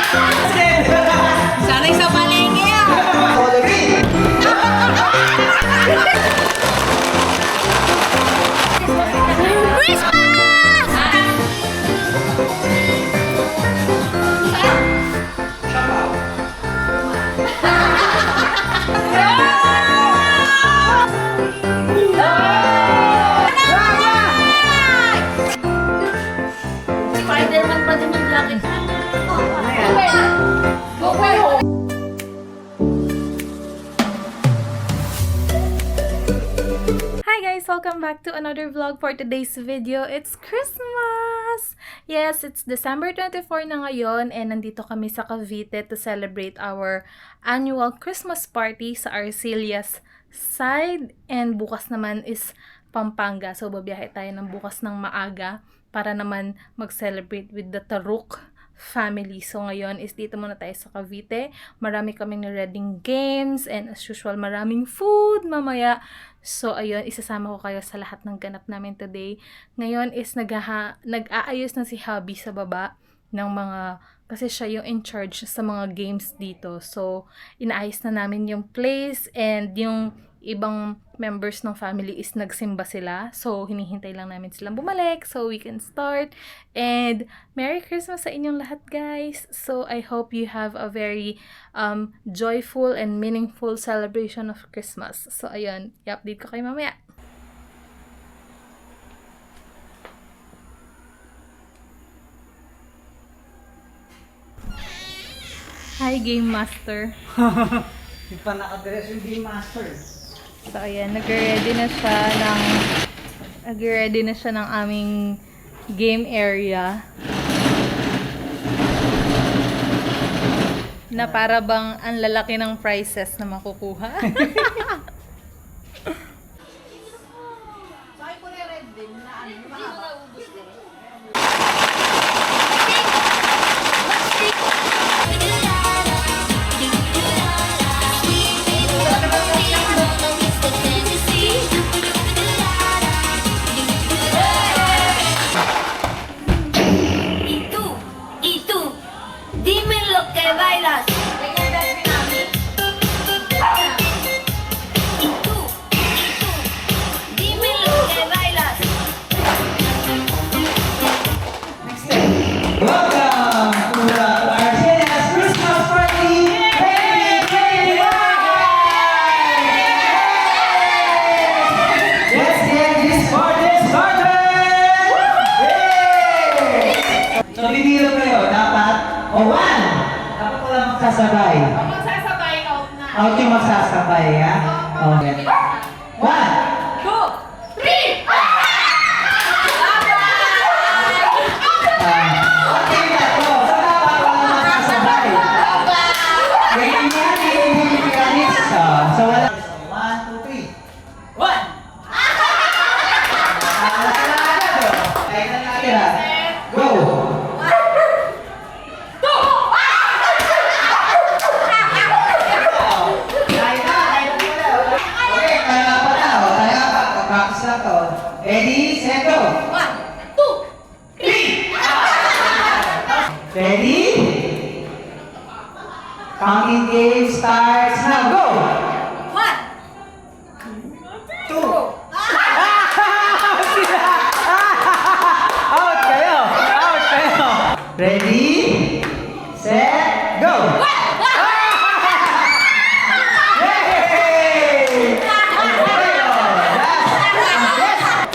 Sanay sa palengke yan. Spider-Man pa din yung jacket. Hi guys! Welcome back to another vlog for today's video. It's Christmas! Yes, it's December 24 na ngayon and nandito kami sa Cavite to celebrate our annual Christmas party sa Arcelia's side. And bukas naman is Pampanga. So, babiyahe tayo ng bukas ng maaga para naman mag-celebrate with the Taruk family. So, ngayon is dito muna tayo sa Cavite. Marami kaming na-reading games and as usual, maraming food mamaya. So, ayun, isasama ko kayo sa lahat ng ganap namin today. Ngayon is nag-aayos na si Hubby sa baba ng mga, kasi siya yung in charge sa mga games dito. So, inaayos na namin yung place and yung ibang members ng family is nagsimba sila. So, hinihintay lang namin silang bumalik so we can start. And Merry Christmas sa inyong lahat, guys! So, I hope you have a very joyful and meaningful celebration of Christmas. So, ayun, i-update ko kayo mamaya. Hi, Game Master! Hindi pa nakadress yung Game Master. So, ayan, nag-ready na siya ng aming game area. Na para bang ang lalaki ng prizes na makukuha. Magsasabay. Out yung magsasabay, ha? Okay. 1, 2, 3! Okay, tatlo. Sa dapat wala magsasabay. Ganyan yan, yung mechanics. So, wala. 1, 2, 3. 1! Kaya na natin, ha? Go! Ready, set, go! 1, 2, 3! Ready? Counting game starts now, go! 1, 2! Out kayo! Out kayo! Ready, set, go!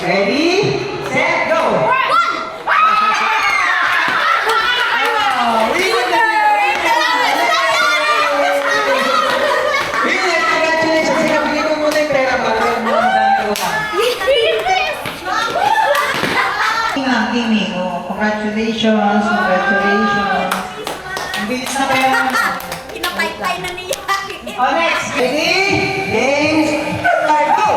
Ready, set, go! Congratulations! Sinabigay ko muna yung pera para yung mga dami ko lang. Kimi, congratulations! Congratulations! Ang bilis na kaya naman. Pinapay-pay na niya. Oh, next! Ready, games, start, go!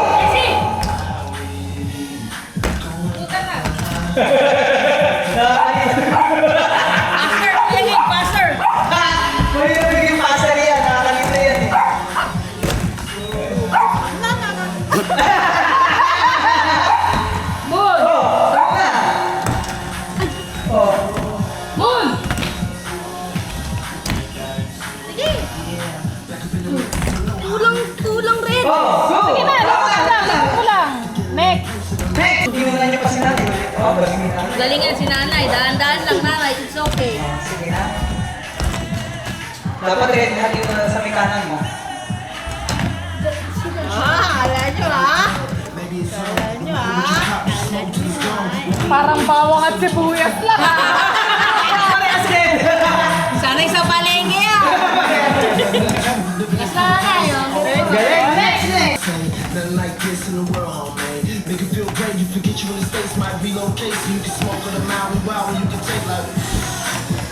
Pastor! Kung yung biging passer yan, nakakalito yan eh. Moon! Oh, tama na! Oh. Moon! Galingan si nanay. Dahan-dahan lang nanay. It's okay. Sige na. Dapat red hat yung sa may kanan mo. Parang bawang at sibuyas lang. Parehas red! Sanay sa palengke ah. Galing! Next! Nothing like this in the world, homie. Make it feel great, you forget you in the States, might relocate, so you can smoke on the mountain, wow, you can take like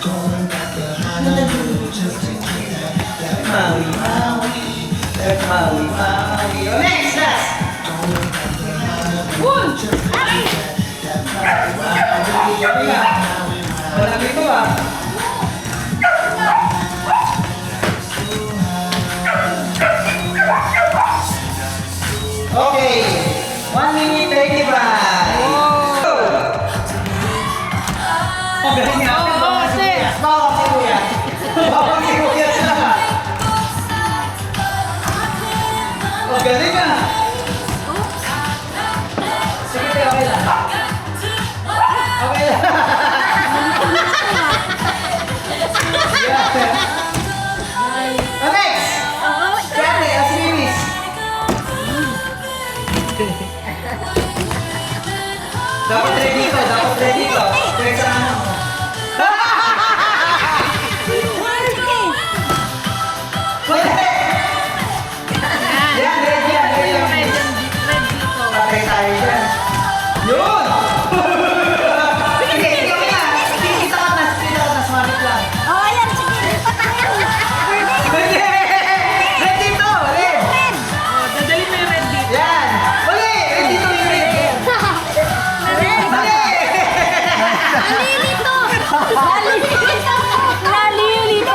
going back to Honolulu, just to get that Maui, Maui. Let Maui, Maui. Next! Last! Malaki ko ah. Okay. 1 minute 35. Oh, galing nga. Bawang sibuyas. Bawang sibuyas. Bawang sibuyas na. Oh, galing ah. Sige, okay lang. Okay lang. Yeah. Oh, next! Siyempre, asinimis. Dapat ready ko, dapat ready ko. Kaya sa ano mo. Yan, ready yan, ready yan. Patay tayo dyan. Yun! Sige, sige ka na. Kita ka na, sumamit lang. Ready! Ready to! Red! Dadali mo yung red dito. Yan! Uli! Ready to yung red! Mali!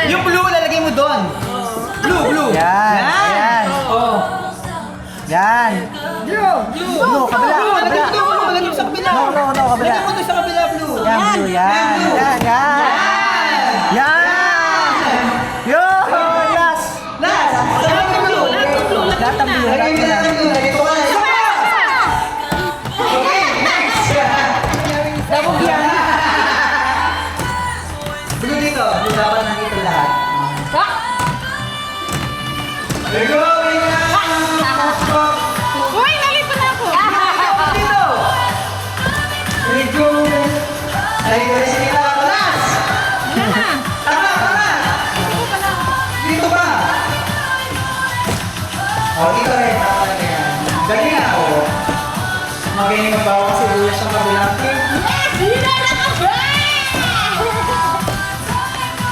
Yung blue, lalagay mo doon. Blue, blue. Yan, yan. Oh. Yan. Blue. Blue, kabila, Lagay mo kabila. doon, lagay mo sa kabila. No, no, no, kabila. Lagay mo doon sa kabila, blue. Yan, blue, yan. Yan, yan. Yan. Yo, yes. Last. Lagay mo blue. Lahat ng blue, Lagay lahat mo ng lang blue. Lagay ko ka na. Okay, next. Dabog yan. Blue dito. Blue dapat nandito lahat. We're going now. Uy, nalito na ako. Dito. We're going. Ay, guys, kita ka last. Tama, tama. Dito ba? Oh, dito rin. Tama na yan. Galing na ako. Magaling ang bawa kasi buhay sa kabilang team.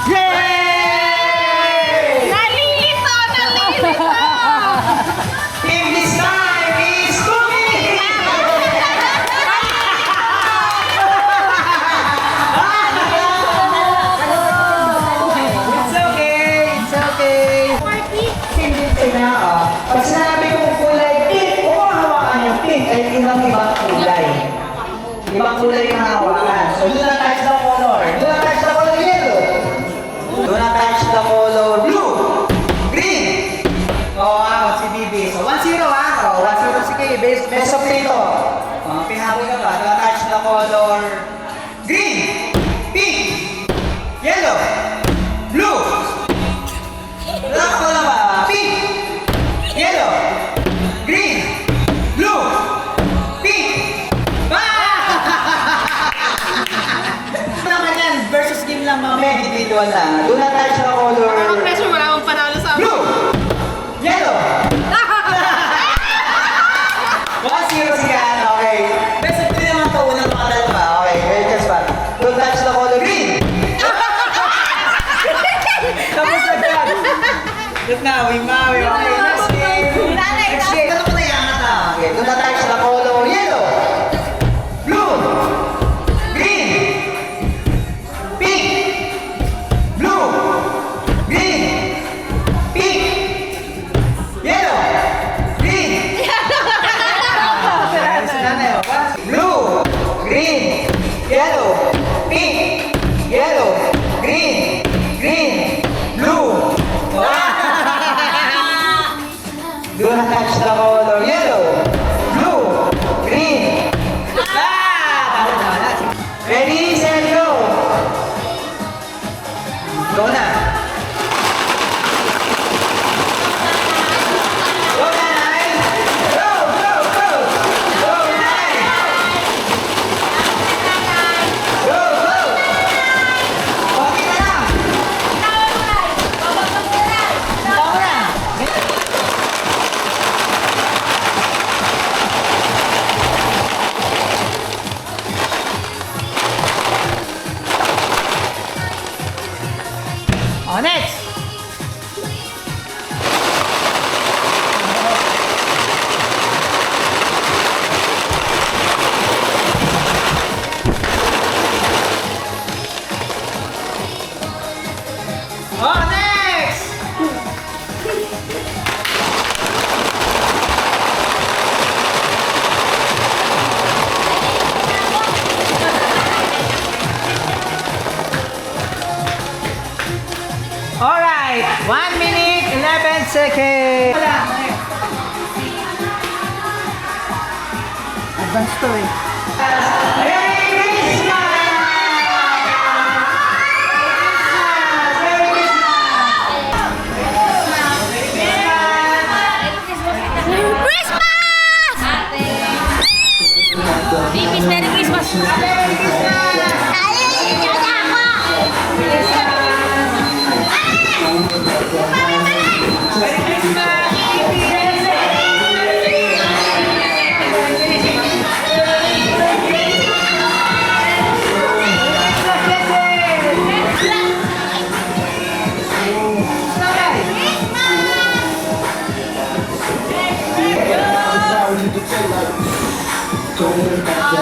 Yay! Nalilito, nalilito. Team this time is Cookie! It's okay, it's okay. Hindi na pag sinabi kong kulay pink, kung hawakan yung pink, ay ibang kulay. Ibang kulay yung hawakan. So, do not touch the color. Do not touch the color yellow. Do not touch the color blue. Green. Oh, out si Bibi. So, 1-0 ah. Oh, 1-0 si Kay. Best of 3 to. Pinahabol ka pa. Do not touch the color green. Pink. Yellow. Blue. Wala ba? Pink. Yellow. Green. Blue. Pink. Naman yan, versus game lang mamaya, individual na. Do not touch the color Pressure, wala akong panalo sa blue. Yellow. 1-0 si Gan, okay. Best of 3 naman to, unang mga dalawa. Okay, wait, just pa. Don't touch the color green. Tapos agad. Look na, mawi. Okay, next game. Next game. Ano ko na yan? Okay, do not touch the color yellow. Blue. Green. Pink. Blue. Green. Pink. Yellow. Green. Blue. Green. Yellow. Pink. Yellow. Green. Green. Blue. Do not touch the color yellow. Blue. Green. seconds. Advance to eh. Merry Christmas! Babies, Merry Christmas! Now you can take like going back to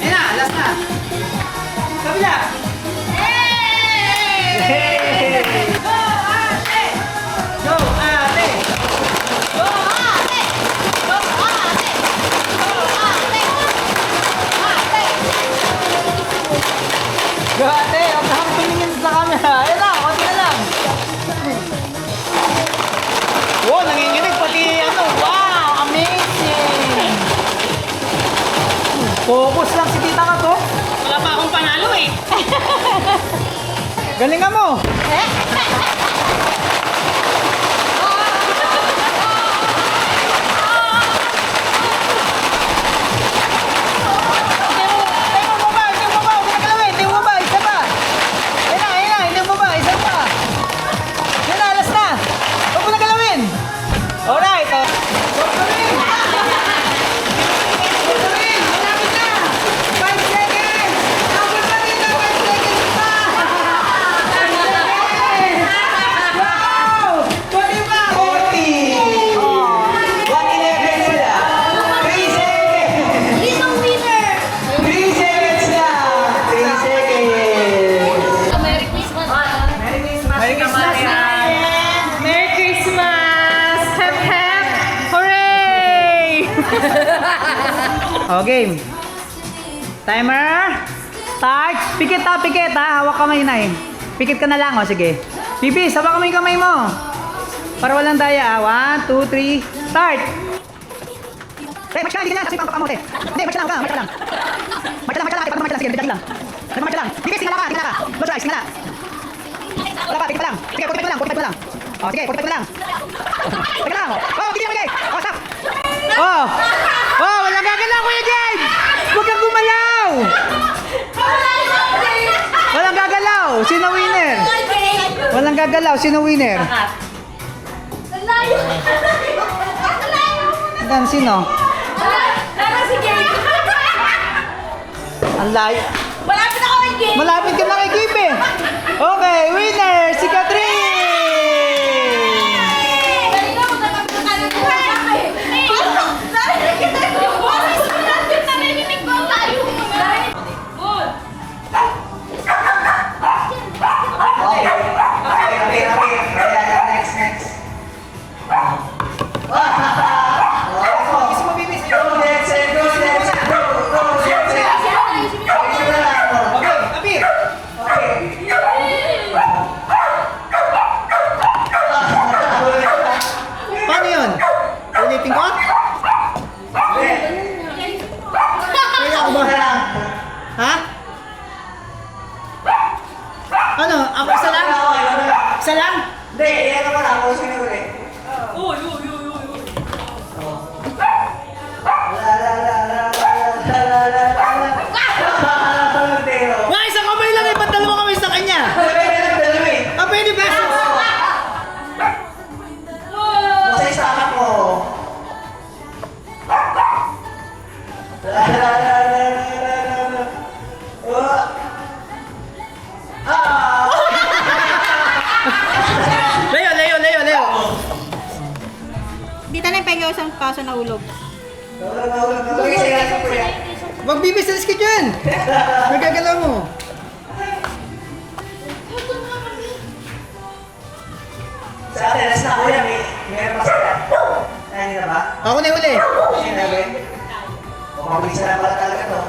Ayan na, last na. Kabila. Go, ate! Go, ate! Huwag na kang tumingin sa camera. Ayan na, konti na lang. Wow, nanginginig pati ano. Wow, amazing! Focus lang si tita ka to. Wala pa akong panalo eh. Galingan mo! Alright! Merry Christmas! Merry Christmas! Merry Christmas! Hep hep! Hooray! Oh, game. Timer. Start. Pikit ha. Hawak kamay na eh. Pikit ka na lang, oh, sige. Pipis, hawak mo yung kamay mo. Para walang daya, 1, 2, 3, start! Hey, match ka lang, hindi ka lang, kasi pangkamote. Hindi, match ka lang, match ka lang. Match ka lang, ate, match ka lang, sige, match lang. Match lang. Pipis, tingala ka. Close your eyes, tingala. Wala pa, pikit pa lang. Sige, 45 pa lang. Oh, sige, 45 pa lang. Teka lang, oh, bigyan mo, oh, stop. Oh, oh, walang gagalaw, Kuya James! Huwag kang gumalaw! Walang gagalaw, sino winner? Walang gagalaw, sino winner? Dan, sino? Ang layo. Malapit ako kay Game! Malapit ka na kay Kim eh. Okay, winner, si Catherine! Next. Go, let's Paano yun? Ulitin ko? Kaya ako ba? Ha? Ano? Ako isa lang? Isa lang? Hindi, yan naman ako. Sino ulit? Nga, isang kamay lang eh. Ba't dalawa kamay sa kanya? Ah, pwede ba? Basta isama ko. Leo. Dito na yung pag isang paso na ulog. Sige, sige, sige. Wag bibis sa ka dyan! Nagagalaw mo. Sa atin, last na kuya, may mas ka. Ayun na ba? Ako na yung uli. Ayun na ba? Mabilis na pala talaga to.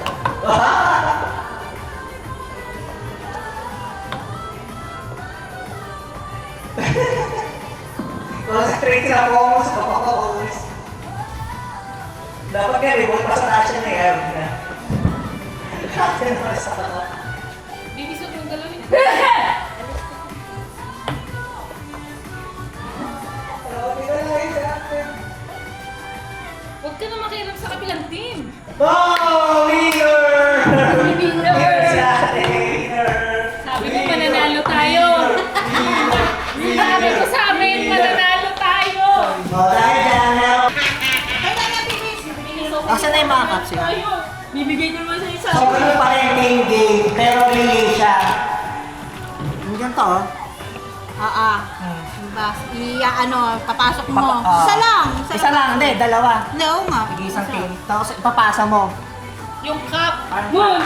Concentrate na po ako sa kapakabulis. Dapat nga, may buhay pa sa tasya na yan. Tasya na sa kapakabulis. Bibisot mong galawin. Huwag ka na makialam sa kabilang team. Oh, winner! Winner! Winner! Sabi ko mananalo tayo. Sabi ko sa amin, mananalo tayo. Oh, dahil dyan na. Asan na yung mga cups yun? Ayun. Bibigay ko naman sa isa. So, ganun pa rin yung game, pero relay siya. Hanggang to, oh. Papasok mo. Isa lang. Isa lang, hindi, dalawa. No, nga. Sige, isang team. Tapos ipapasa mo. Yung cup. Boom!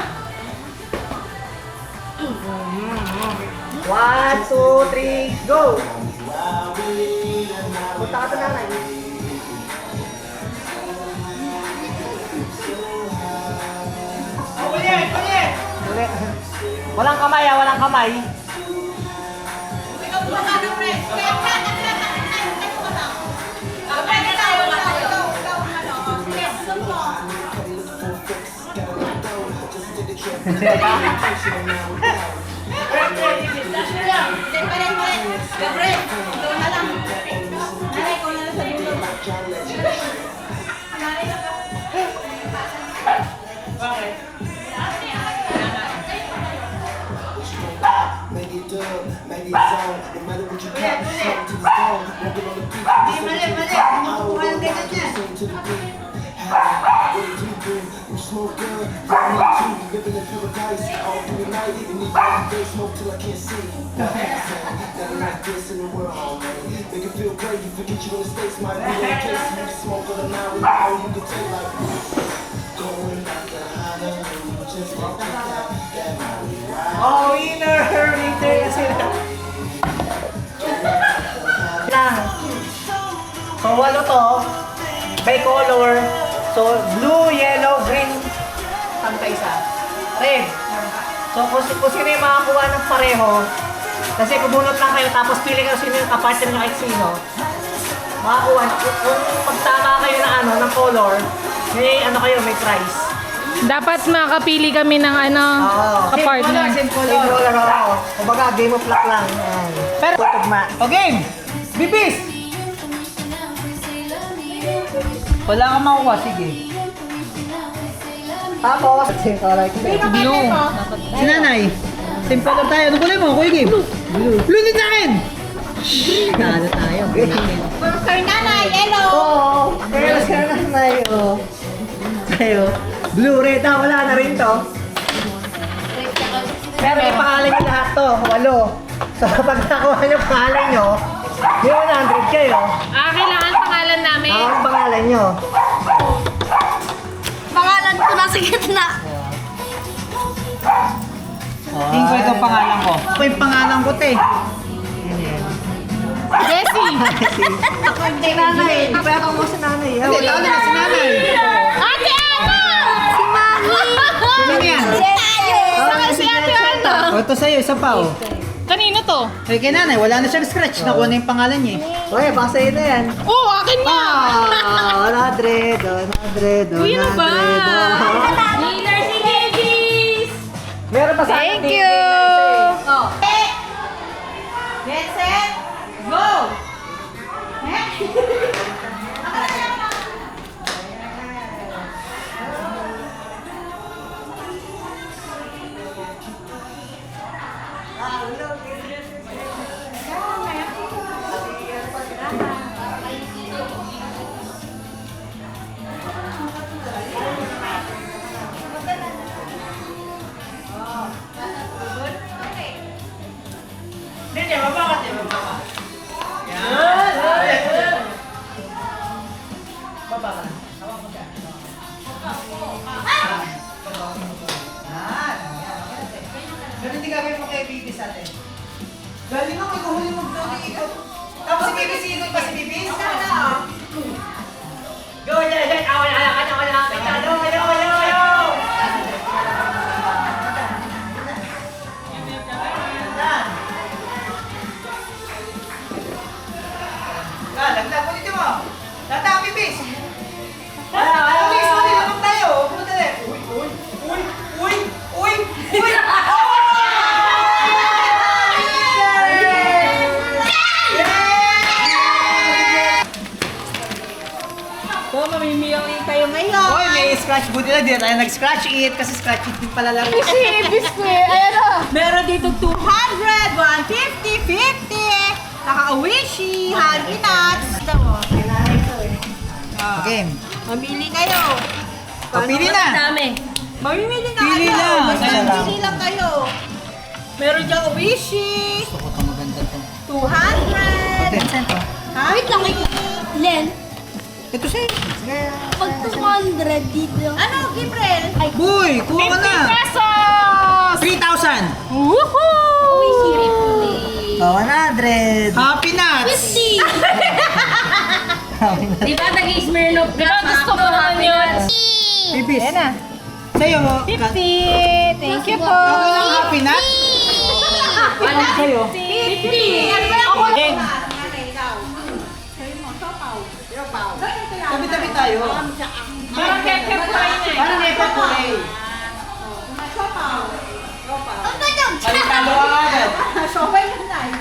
1, 2, 3, go! Punta ka to nanay. Ulit! Walang kamay, walang kamay. Make it dub, make it zone. No matter what you got, you smoke to the bone. Walking on the beat, listen to the beat. What did you do? You smoke good, yeah, me too. Living in paradise all through the night. And even every day, smoke till I can't see. Nothing like this in the world, homie. Make it feel great, you forget you in the States. Might be in case you can smoke on the night. Now you can take like going back to Honolulu. Just walk that money ride. Oh, winner! Winner na sila. Lang. So, walo to. By color. So, blue, yellow, green. Saan pa isa? Red. So, kung sino yung makakuha ng pareho, kasi pabunot lang kayo, tapos pili kayo sino yung kapartner nyo kahit sino, makakuha. Kung magtama kayo ng color, may may prize. Dapat makapili kami ng kapartner. Same color, oo. Kumbaga, game of luck lang. Yan. Pero, tugma. Okay! Bibis! Wala kang makuha, sige. Tapos, same color. Blue. Si nanay. Same color tayo. Ano kulay mo? Kuya Game. Blue. Blue din sa akin! Nalo tayo. Kay nanay, hello. Oo. Pero siya na tayo. Tayo. Blue, red. Wala na rin to. Pero ipangalan nyo lahat to. 8. So, pag nakuha nyo pangalan nyo, yung 100 kayo. Kailangan pangalan namin. Ang pangalan nyo. Pangalan ko nasa gitna. Tingin ko ito pangalan ko. Ito yung pangalan ko, te. Jessie. Si nanay. Pero mo si nanay. Hindi, tawag na si nanay. Ate Ana! Si Mami! Sino yan? Saka si Ate Ana. O, ito sa'yo, isa pa, oh. Kanino to? Eh, kay nanay, wala na siyang scratch. Nakuha na yung pangalan niya, eh. Uy, baka sa'yo na yan. Oh, akin na! 100. Kuya na ba? Winner si Davies! Meron pa sa akin. Thank you! Oh. Get set, go. Pipis ate. Galing ako, ikaw huli mag-vlog ikot. Tapos si Pipis, ikot pa si Pipis? Go, dyan, awal, lagdag, ulitin mo. Lagdag, Pipis. Pipis, ulit naman tayo. Pumunta na. Uy! So, mamimiyong kayo ngayon. Hoy, may scratch. Buti na din tayo nag-scratch it kasi scratch it din pala lang. Meron dito 200, 150, 50. Naka-Awishi, Honey Nuts. Ito mo, kailangan ito eh. Okay. Mamili kayo. Pili na. Mamimili na Pili kayo. lang. Basta Isa lang. pili lang kayo. Meron diyang Awishi, Gusto ko ito maganda to. 200. Vincent to. Ha? Wait lang, Len, Ito siya. pag 200 dito. Ano, Gabriel? Boy, kuha ka na. Pesos! 3,000. Uy, sirip. Oh, 100. Happy nuts. 50. Di ba nag-Smirnoff Di ba gusto mo naman yun? Pipis. Yan na. Sa'yo mo. 50. Thank you po. Ako lang happy nuts. Ano sa'yo? 50. Ano ba yung ako? Game. Tabi-tabi tayo. Parang keke fry na eh. Parang nepa po eh. Ang ganyan. Palitalo ka agad. Sobay mo na eh.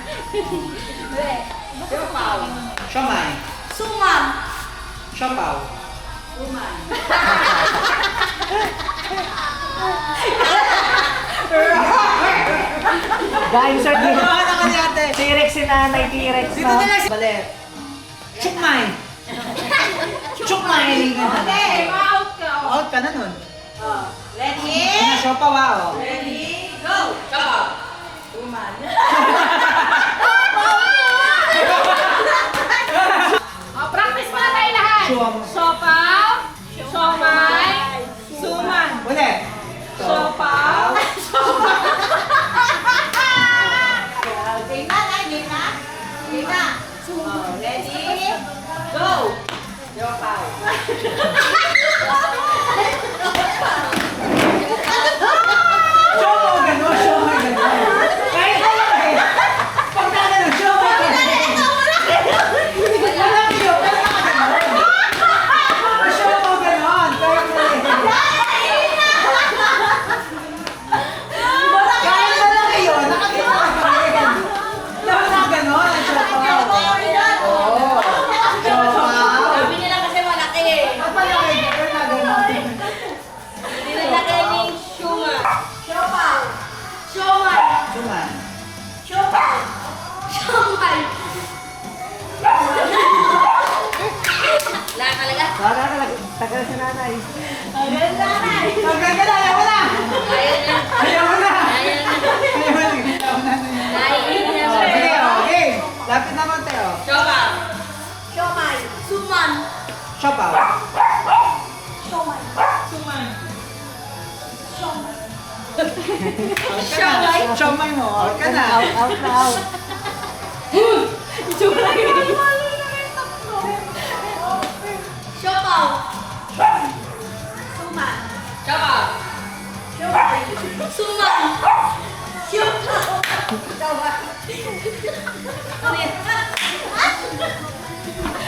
Siomay. Sumam. Siopaw. Guys, sir, Ano ka naman ate? T-Rex si nanay, T-Rex Dito na lang. Balet. Chukmay. Chukmay. Okay. Out ka. Out ka na nun. Ready? Ano, siopaw ah. Oh. Ready? Go. Oh, practice muna tayo lahat. Siom. Sopaw, siomay, suman. Ulit. Sopaw, Game na, game na. Game na. Oh, ready? Go. Siopaw gano'n, siopaw gano'n. Kahit ano eh. Pag na gano'n, siopaw gano'n. Wala kayo, pero nakagano'n. Siopaw gano'n. Kahit ano eh. Kahit wala kayo, nakagano'n. Dapat nakagano'n ang siopaw. Oo. Siopaw. Sabi nila kasi malaki eh. At malaki, pero nakagano'n. Nilagay ni Shuma. Siopaw. Siomay. Suman. Siopaw. Siomay. Wala talaga. Wala ka lang, tagal si nanay. Agad nanay. Maganda na, ayaw mo na. Ayan na. Ayaw mo na. Ayan na. Ayaw mo na. Ayaw mo na. Ayan na. Sige, okay. Lapit na konti, oh. Siopaw. Siomay. Suman. Siopaw. Siomay. suman. Siomay. Siomay mo. Out ka na. Out na out. Siopaw. Suman. Siopaw. Siomay. Suman. Siopaw.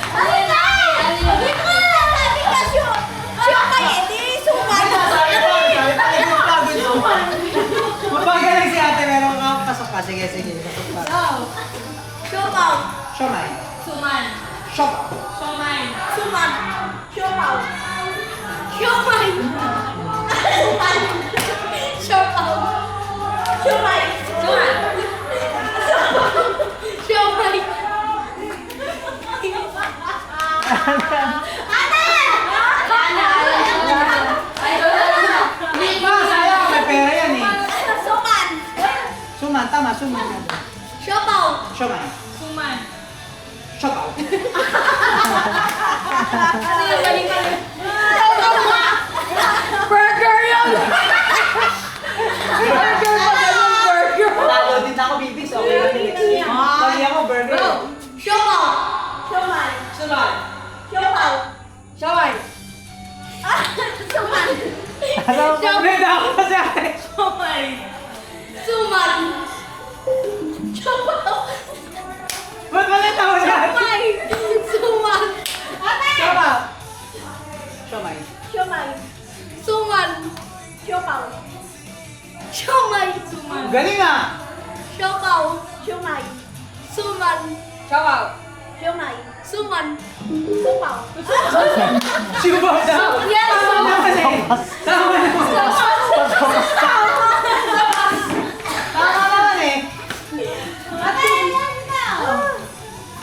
Ano na? Hindi ko na sabi ka siomay, hindi suman. Mapagaling si ate, meron kang pasok ka. Sige, sige. Pasok ka. Siopaw. Siomay. Suman. Siopaw. Siomay. Suman. Siopaw. Siomay. Suman. Siopaw. Siomay. Suman. Siomay. Ma, sayang. May pera yan eh. Suman. Suman, tama. Suman. Siopaw. Siomay. Suman. Siopaw. Burger yun! Lalo din ako Suman. Siopaw. Siomay. Suman. Ganda ako kasi ate. Siomay. Suman. Siopaw. Ba't mali tao yan? Siomay. Suman. Ate! Siopaw. Siomay. Siomay. Suman. Siopaw. Siomay. Suman. Galing ah! Siopaw. Siomay. Suman. Siopaw. Siomay. Suman. Supaw. Siubaw daw! Yes! Tama naman eh! Tama naman! Tama naman eh!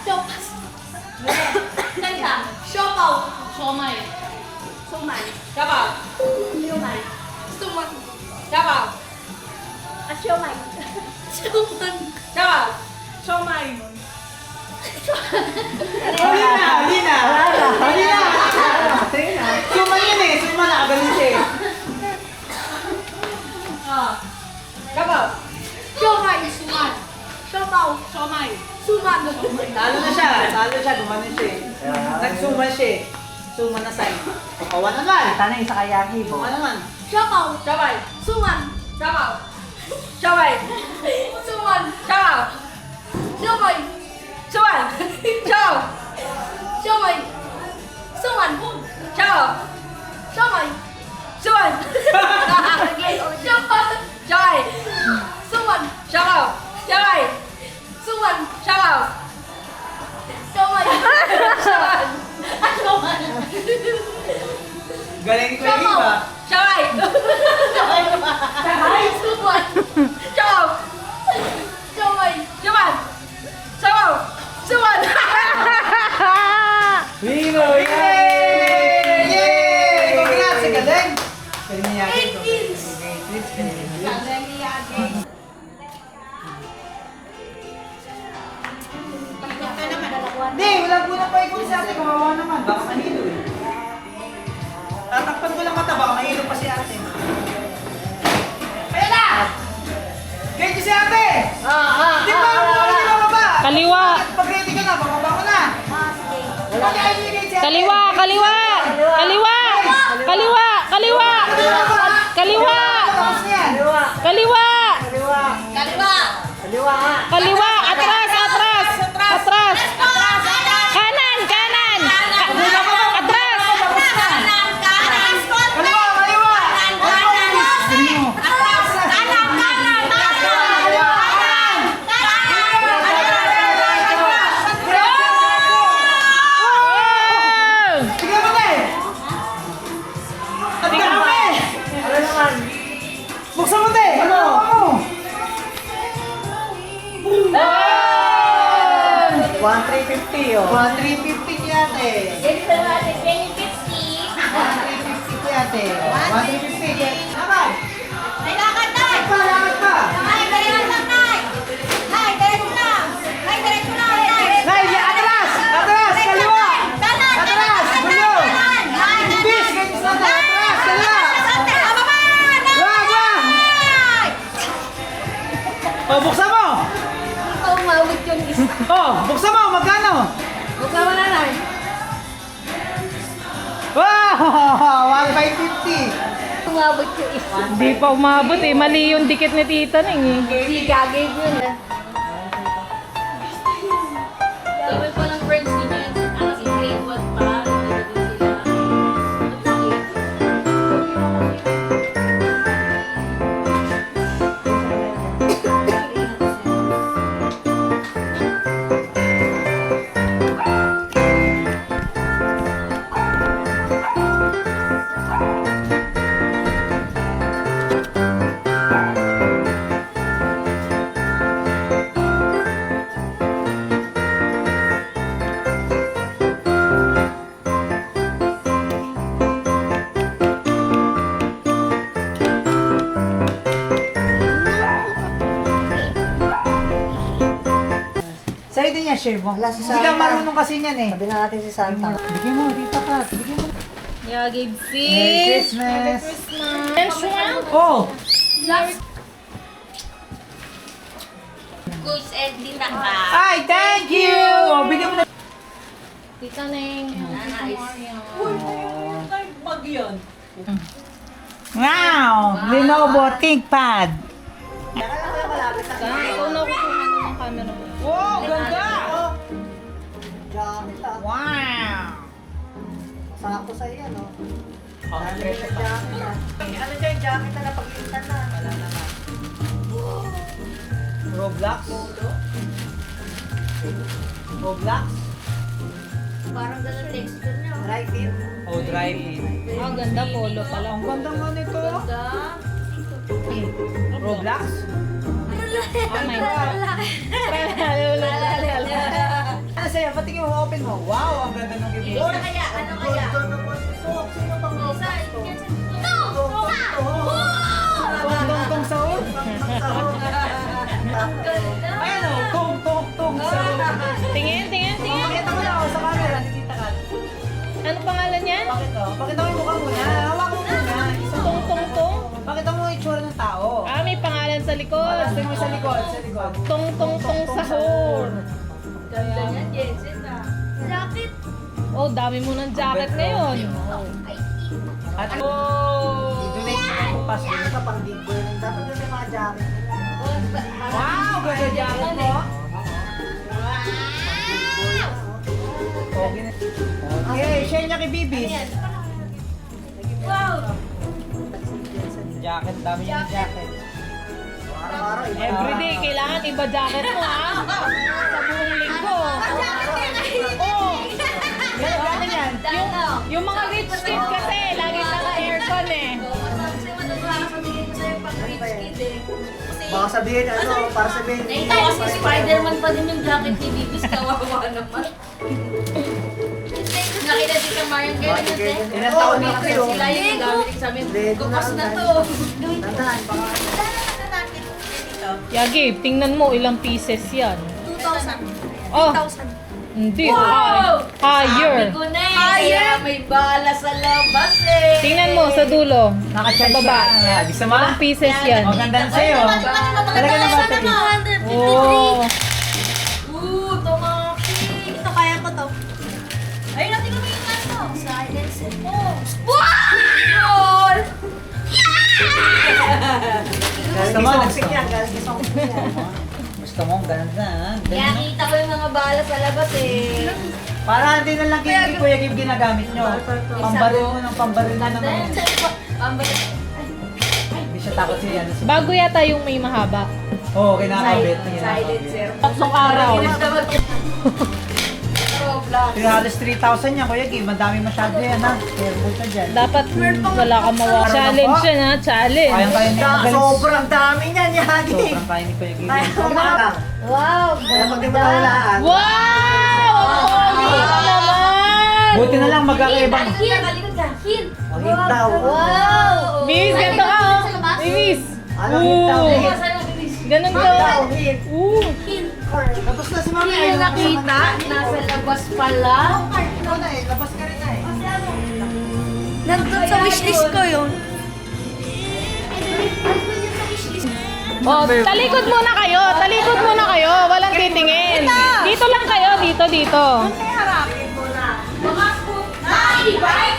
Siopas. Kanta. Siopaw. Siomay. Sumay. Siapaw. Siomay. Suman. Siapaw. Siomay. Suman. Siapaw. Siomay. Hali na! Hali na! Hali na! Suman yun eh! Suman nakagaling siya eh! Siapaw. Siomay. Suman. Siopaw. Siomay. Suman. Talo na siya! Talo siya! Gumanon siya eh! Nagsuman siya eh! Suman na sign. O, 1 on 1! Tanay sa kayaki po. 1 on 1! Siopaw. Siomay. Suman. Siapaw. Siomay. Suman. Siapaw. Siomay. Suman. Siapaw. Siomay. Suman. Siapaw. Siomay. Suman. Siomay. Siomay. Suman. Siapaw. Siomay. Suman. Siapaw. Siomay. Suman. Suman. Galing ni Kuya Iba! Siomay. Suman. Siapaw. Siomay. Suman. Siapaw. Suman. Wino! Yay! Yay! Congrats! Ang galing! Galing niya. 8 wins. Hindi! Walang pa ikot si ate. Kawawa naman. Baka mahilo eh. Tatakpan ko lang mata. Baka mahilo pa si ate. Kaya na! Kaya si ate! Di ba ako hindi bababa? Kaliwa! Pag-ready ka na, bababa ko na. Kaliwa! Kaliwa! Kaliwa! Kaliwa! Kaliwa! Kaliwa! Kaliwa! Kaliwa! Atras! Atras! Atras! Kanan! Kanan! Atras! Kaliwa! Kaliwa! Tignan mo na eh! Ang dami! Buksan mo te! Ano? Ako! 1,350 oh. 1,350 ki ate. 1,350 ki ate. 1,350 ki ate. Naman! Lakad pa! Lakad pa! Nay! Atras! Atras! Kaliwa! Atras! Gulo! Ibis! Ganyan sa ate! Atras! Kaliwa! Wag! Wag! Oh, buksan mo! Oh, buksan mo! Magkano? Wow! 1,550! Hindi pa umabot eh. Mali yung dikit ni Tita Ning eh. Sabi ko ng friends niya, in grade 1 pa. Sa'yo din yan, share mo. Wala si Hindi ka Santa. marunong kasi niyan eh. Sabi na natin si Santa. Bigyan mo, dito ka. Bigyan mo. Yeah, Gabe Merry sis. Christmas! And shrimp. Oh! Goods and dinaka. Ay, thank you! Oh, bigyan mo na. Tita Neng. Wow! Lenovo ThinkPad. Ikaw na kukuha ng camera mo. Wow, ganda! Jacket ah. Wow! Sakto sa iyo, no? Okay. Ano dyan, jacket na napag-iintan na. Wala naman. Roblox? Roblox? Parang ganun texture niya. Drive in. Oh, drive-in. Ah, ganda polo pala. Ang ganda nga nito. Roblox? Oh my Ano sa'yo? Patingin mo, open mo. Wow, ang ganda ng gibi. Ano kaya? Ano kaya? Tong sahur? Ayan o, tong sahur. Tingin, tingin, tingin. Pakita mo na ako sa camera, nakikita ka. Ano pangalan yan? Pakita mo yung mukha muna. Hawak mo muna. Tong, tong, tong. Pakita mo yung itsura ng tao. Ah, may pangalan sa likod. Tingnan mo sa likod, sa likod. Tong, tong, tong sahur. Ganda niya, Jensen ah. Jacket. Oh, dami mo ng jacket ngayon. At i-donate mo pas. Ano ka pang big boy? Dapat yun yung mga jacket. Wow, ganda jacket mo. Okay. Okay, share niya kay Bibis. Wow! Jacket, dami niya ng jacket. Araw-araw, iba. Everyday, kailangan iba jacket mo, ha? Sa buong linggo. Oh, Gano'n yan? yung mga rich kid kasi, lagi naka-aircon eh. Baka sabihin, ano, para sabihin. Nakita kasi Spider-Man pa din yung jacket ni Bibis. Kawawa naman. Nakita si Kamarian ganyan natin. Ilan taon na kayo? Sila yung gamit sa amin. Gupas na to. Tandaan, baka Yagi, tingnan mo ilang pieces yan. 2,000. Oh, hindi. Higher. Sabi ko na eh. Kaya may bala sa labas eh. Tingnan mo sa dulo. Naka-charge Sa baba. siya. Gusto mo? Ilang pieces yan. Oh, ganda na sa'yo. Talaga na battery. Oh, Tomaki. Ito kaya ko to. Ay, natin ko yung ano. Silencer mo. Wow! Gusto mo? Gusto yan, guys. Gusto ko yan. Gusto mo? Ganda. Kaya kita ko yung mga bala sa labas eh. Para hindi na lang kay Kuya Gib ginagamit nyo. Pambaril mo ng pambaril na naman. Hindi siya takot siya. bago yata yung may mahaba. Oo, kinakabit. Silencer. Tatlong araw. Kaya halos 3,000 yan, Kuya Gib. Madami masyado yan, ha? Careful ka dyan. Dapat wala ka mawa. Challenge yan, ha? Challenge. Kaya ni magaling. Sobrang dami niyan, Yagi. Sobrang kaya ni Kuya Gib. Wow! Kaya pag di mo nahulaan. Wow! Ang pogi naman! Buti na lang magkakaibang. Hil! Kalikod ka! Hil! Ang hit daw. Wow! Miss, ganito ka, oh. Miss. Ano hit daw? Ooh. Ganun to. Hit. Ooh. Tapos na si Mami. Hindi yung nakita, nasa labas pala. Ikaw na eh, labas ka rin na eh. Nandun sa wishlist ko yun. Oh, talikod muna kayo. Talikod muna kayo. Walang titingin. Dito lang kayo. Dito, dito. Ay! Bye!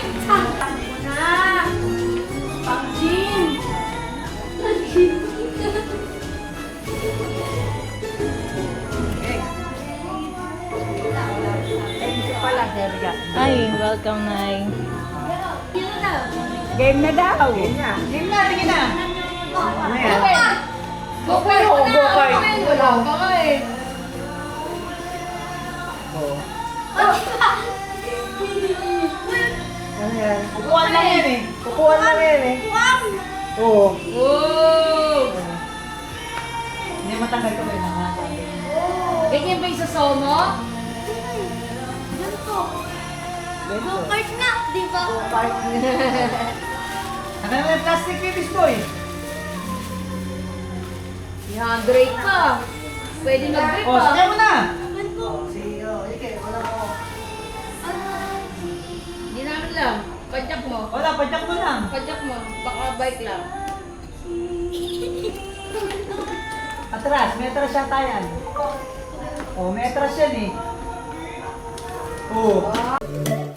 Pag-gym! Ay, welcome, Nay. Game na daw. Game na, tingin na. Ano yan? Go-kart! Wala pa nga eh. Ano yan? Kukuhan lang yan eh. Kukuhan lang yan eh. Oo. Wow! Hindi matanggal ko rin. Ganyan ba yung sa Somo? Go-kart nga, di ba? Ano naman yung plastic babies boy? I-hydrate ka. Pwede mag-grip Oh, sakay mo na. Ike, wala ko. Hindi namin lang. Padyak mo. Wala, padyak mo lang. Padyak mo. Baka bike lang. Atras, may atras yata yan. Oh, may atras yan eh. Oh.